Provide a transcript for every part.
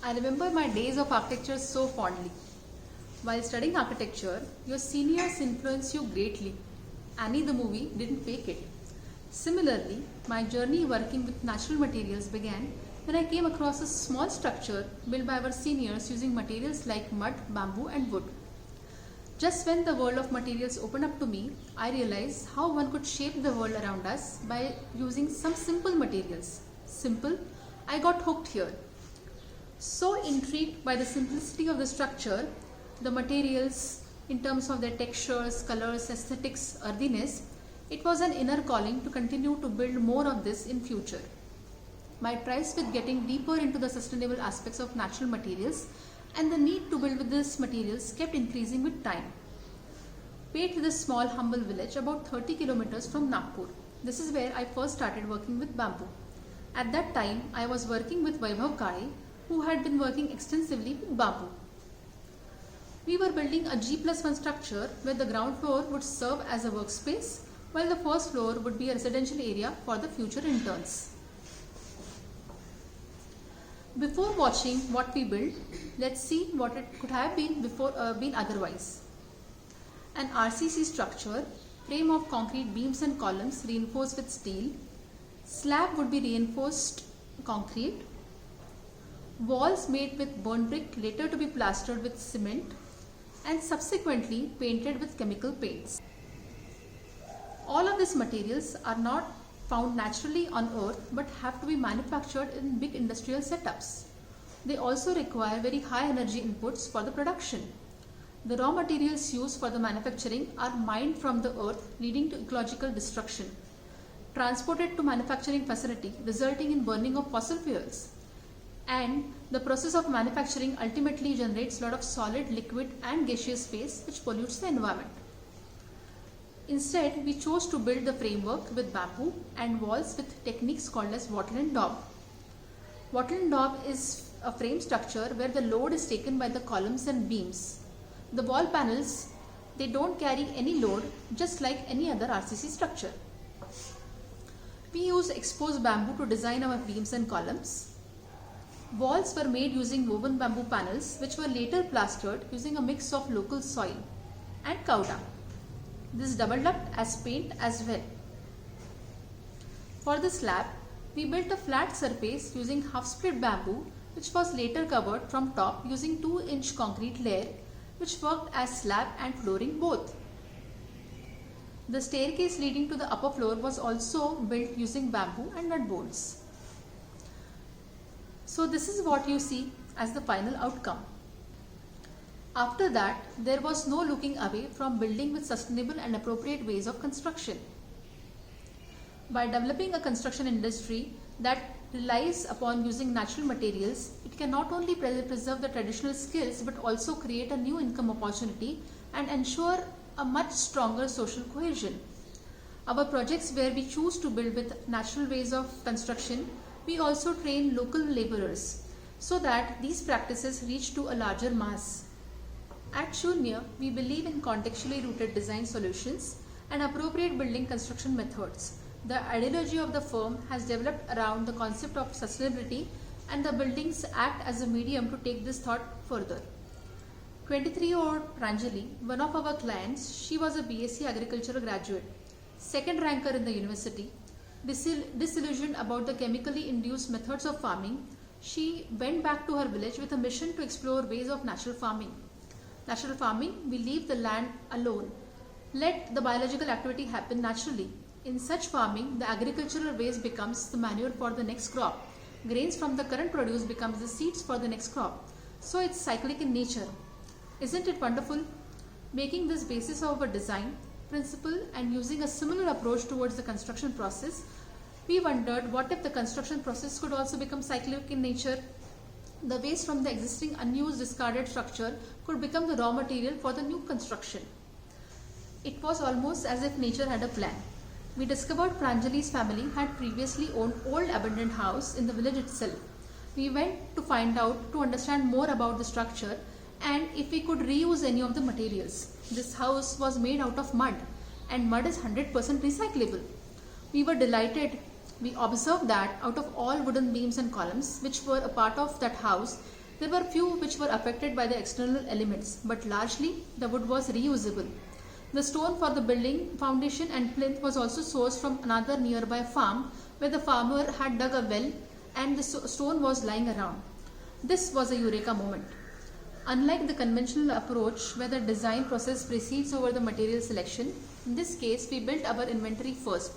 I remember my days of architecture so fondly. While studying architecture, your seniors influence you greatly. Annie the movie didn't fake it. Similarly, my journey working with natural materials began when I came across a small structure built by our seniors using materials like mud, bamboo, and wood. Just when the world of materials opened up to me, I realized how one could shape the world around us by using some simple materials. Simple, I got hooked here. So intrigued by the simplicity of the structure, the materials in terms of their textures, colors, aesthetics, earthiness, it was an inner calling to continue to build more of this in future. My tries with getting deeper into the sustainable aspects of natural materials and the need to build with these materials kept increasing with time. Pate is a small humble village about 30 kilometers from Nagpur. This is where I first started working with bamboo. At that time, I was working with Vaibhav Kale, who had been working extensively with bamboo. We were building a G+1 structure where the ground floor would serve as a workspace while the first floor would be a residential area for the future interns. Before watching what we built, let's see what it could have been been otherwise. An RCC structure, frame of concrete beams and columns reinforced with steel, slab would be reinforced concrete, walls made with burnt brick later to be plastered with cement and subsequently painted with chemical paints. All of these materials are not found naturally on earth but have to be manufactured in big industrial setups. They also require very high energy inputs for the production. The raw materials used for the manufacturing are mined from the earth, leading to ecological destruction, transported to manufacturing facility resulting in burning of fossil fuels. And the process of manufacturing ultimately generates a lot of solid, liquid and gaseous phase which pollutes the environment. Instead, we chose to build the framework with bamboo and walls with techniques called as wattle and daub. Wattle and daub is a frame structure where the load is taken by the columns and beams. The wall panels, they don't carry any load, just like any other RCC structure. We use exposed bamboo to design our beams and columns. Walls were made using woven bamboo panels which were later plastered using a mix of local soil and cow dung. This doubled up as paint as well. For the slab, we built a flat surface using half split bamboo which was later covered from top using 2-inch concrete layer which worked as slab and flooring both. The staircase leading to the upper floor was also built using bamboo and nut bolts. So this is what you see as the final outcome. After that, there was no looking away from building with sustainable and appropriate ways of construction. By developing a construction industry that relies upon using natural materials, it can not only preserve the traditional skills but also create a new income opportunity and ensure a much stronger social cohesion. Our projects where we choose to build with natural ways of construction, we also train local laborers so that these practices reach to a larger mass. At Shunya, we believe in contextually rooted design solutions and appropriate building construction methods. The ideology of the firm has developed around the concept of sustainability, and the buildings act as a medium to take this thought further. 23-year-old Pranjali, one of our clients, she was a BSc Agriculture graduate, second ranker in the university. Disillusioned about the chemically induced methods of farming, she went back to her village with a mission to explore ways of natural farming. Natural farming, we leave the land alone. Let the biological activity happen naturally. In such farming, the agricultural waste becomes the manure for the next crop. Grains from the current produce becomes the seeds for the next crop. So it's cyclic in nature. Isn't it wonderful? Making this basis of a design principle and using a similar approach towards the construction process, we wondered what if the construction process could also become cyclic in nature. The waste from the existing unused discarded structure could become the raw material for the new construction. It was almost as if nature had a plan. We discovered Pranjali's family had previously owned old abandoned house in the village itself. We went to find out to understand more about the structure and if we could reuse any of the materials. This house was made out of mud and mud is 100% recyclable. We were delighted. We observed that out of all wooden beams and columns which were a part of that house, There were few which were affected by the external elements, but largely the wood was reusable. The stone for the building foundation and plinth was also sourced from another nearby farm where the farmer had dug a well and the stone was lying around. This was a eureka moment. Unlike the conventional approach where the design process precedes over the material selection, in this case we built our inventory first.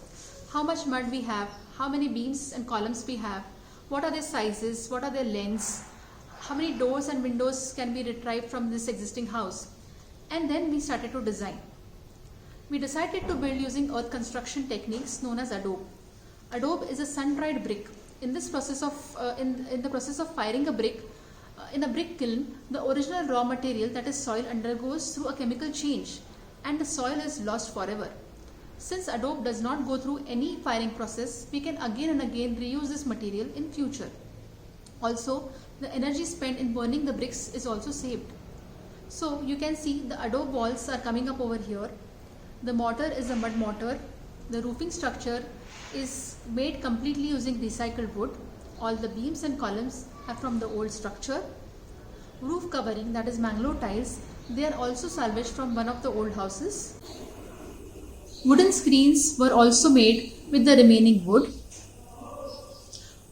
How much mud we have, how many beams and columns we have, what are their sizes, what are their lengths, how many doors and windows can be retrieved from this existing house. And then we started to design. We decided to build using earth construction techniques known as adobe. Adobe is a sun-dried brick. In this process of in the process of firing a brick in a brick kiln, the original raw material, that is soil, undergoes through a chemical change and the soil is lost forever. Since adobe does not go through any firing process, we can again and again reuse this material in future. Also, the energy spent in burning the bricks is also saved. So you can see the adobe walls are coming up over here. The mortar is a mud mortar. The roofing structure is made completely using recycled wood. All the beams and columns are from the old structure. Roof covering, that is mangrove tiles, they are also salvaged from one of the old houses. Wooden screens were also made with the remaining wood.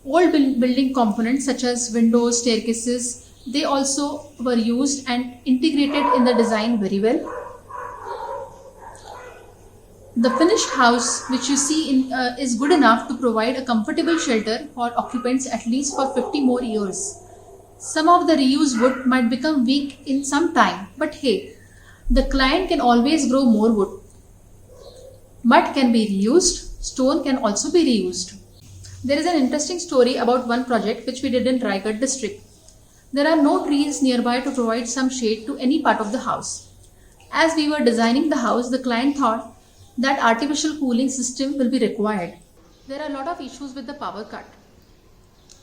Old building components such as windows, staircases, they also were used and integrated in the design very well. The finished house which you see is good enough to provide a comfortable shelter for occupants at least for 50 more years. Some of the reused wood might become weak in some time, but hey, the client can always grow more wood. Mud can be reused, stone can also be reused. There is an interesting story about one project which we did in Raigad district. There are no trees nearby to provide some shade to any part of the house. As we were designing the house, the client thought that artificial cooling system will be required. There are a lot of issues with the power cut.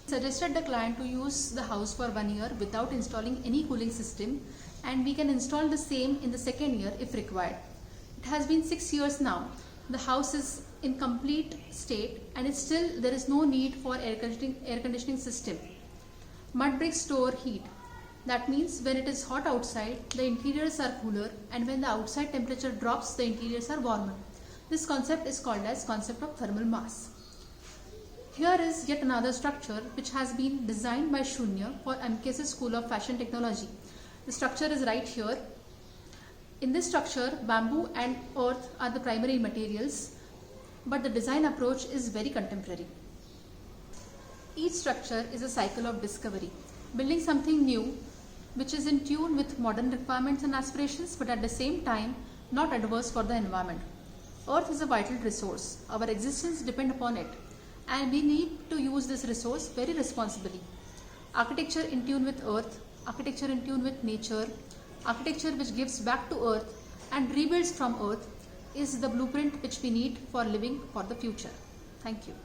Suggested the client to use the house for 1 year without installing any cooling system, and we can install the same in the second year if required. It has been 6 years now. The house is in complete state and it's still there is no need for air conditioning system. Mud bricks store heat. That means when it is hot outside, the interiors are cooler, and when the outside temperature drops, the interiors are warmer. This concept is called as concept of thermal mass. Here is yet another structure which has been designed by Shunya for MKS School of Fashion Technology. The structure is right here. In this structure, bamboo and earth are the primary materials, but the design approach is very contemporary. Each structure is a cycle of discovery, building something new which is in tune with modern requirements and aspirations, but at the same time not adverse for the environment. Earth is a vital resource. Our existence depends upon it, and we need to use this resource very responsibly. Architecture in tune with earth, architecture in tune with nature, architecture which gives back to earth and rebuilds from earth is the blueprint which we need for living for the future. Thank you.